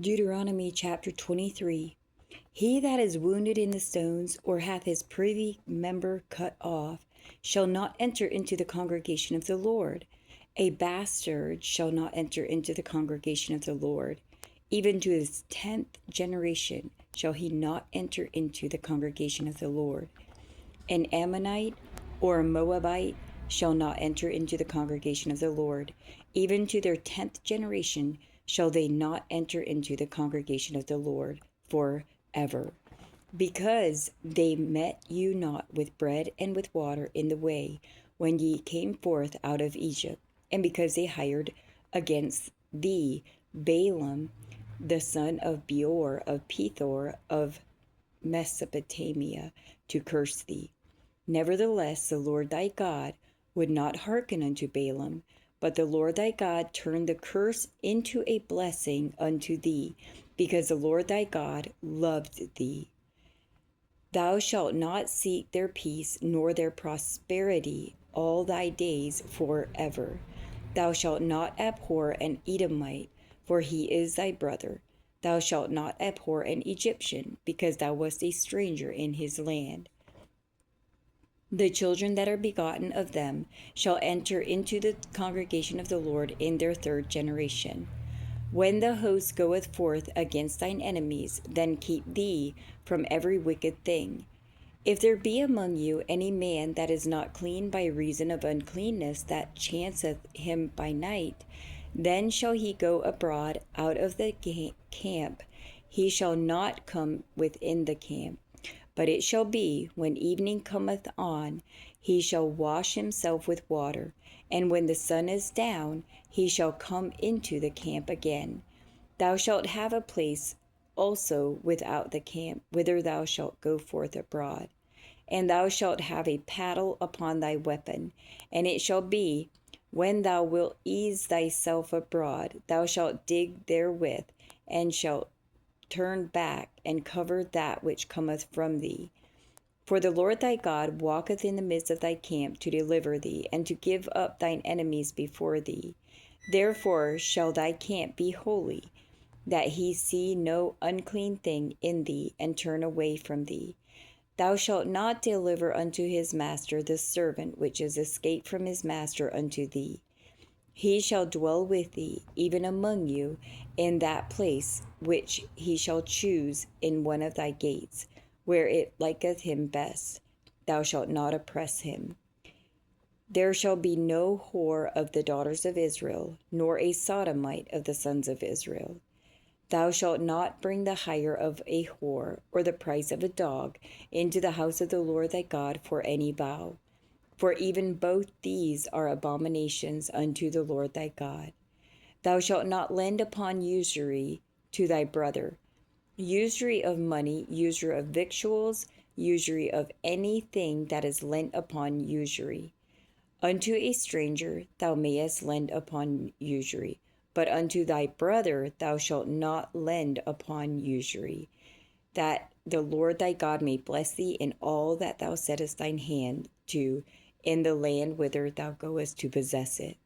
Deuteronomy chapter 23. He that is wounded in the stones, or hath his privy member cut off, shall not enter into the congregation of the Lord. A bastard shall not enter into the congregation of the Lord. Even to his 10th generation shall he not enter into the congregation of the Lord. An Ammonite or a Moabite shall not enter into the congregation of the Lord. Even to their 10th generation shall they not enter into the congregation of the Lord forever. Because they met you not with bread and with water in the way when ye came forth out of Egypt, and because they hired against thee Balaam the son of Beor of Pethor of Mesopotamia to curse thee. Nevertheless, the Lord thy God would not hearken unto Balaam, but the Lord thy God turned the curse into a blessing unto thee, because the Lord thy God loved thee. Thou shalt not seek their peace nor their prosperity all thy days forever. Thou shalt not abhor an Edomite, for he is thy brother. Thou shalt not abhor an Egyptian, because thou wast a stranger in his land. The children that are begotten of them shall enter into the congregation of the Lord in their 3rd generation. When the host goeth forth against thine enemies, then keep thee from every wicked thing. If there be among you any man that is not clean by reason of uncleanness that chanceth him by night, then shall he go abroad out of the camp. He shall not come within the camp. But it shall be, when evening cometh on, he shall wash himself with water, and when the sun is down, he shall come into the camp again. Thou shalt have a place also without the camp, whither thou shalt go forth abroad. And thou shalt have a paddle upon thy weapon. And it shall be, when thou wilt ease thyself abroad, thou shalt dig therewith, and shalt turn back and cover that which cometh from thee. For the Lord thy God walketh in the midst of thy camp to deliver thee, and to give up thine enemies before thee. Therefore shall thy camp be holy, that he see no unclean thing in thee, and turn away from thee. Thou shalt not deliver unto his master the servant which is escaped from his master unto thee. He shall dwell with thee, even among you, in that place which he shall choose in one of thy gates, where it liketh him best. Thou shalt not oppress him. There shall be no whore of the daughters of Israel, nor a sodomite of the sons of Israel. Thou shalt not bring the hire of a whore, or the price of a dog, into the house of the Lord thy God for any vow. For even both these are abominations unto the Lord thy God. Thou shalt not lend upon usury to thy brother. Usury of money, usury of victuals, usury of anything that is lent upon usury. Unto a stranger thou mayest lend upon usury, but unto thy brother thou shalt not lend upon usury, that the Lord thy God may bless thee in all that thou settest thine hand to, in the land whither thou goest to possess it.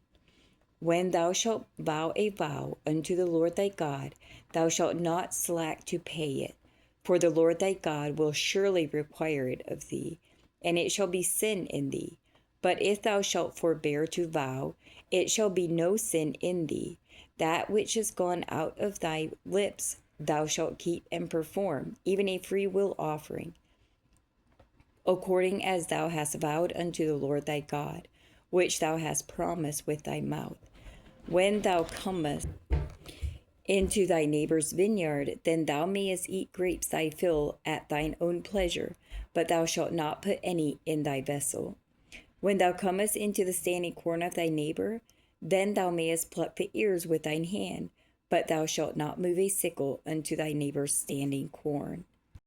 When thou shalt vow a vow unto the Lord thy God, thou shalt not slack to pay it, for the Lord thy God will surely require it of thee, and it shall be sin in thee. But if thou shalt forbear to vow, it shall be no sin in thee. That which is gone out of thy lips thou shalt keep and perform, even a free will offering, according as thou hast vowed unto the Lord thy God, which thou hast promised with thy mouth. When thou comest into thy neighbor's vineyard, then thou mayest eat grapes thy fill at thine own pleasure, but thou shalt not put any in thy vessel. When thou comest into the standing corn of thy neighbor, then thou mayest pluck the ears with thine hand, but thou shalt not move a sickle unto thy neighbor's standing corn.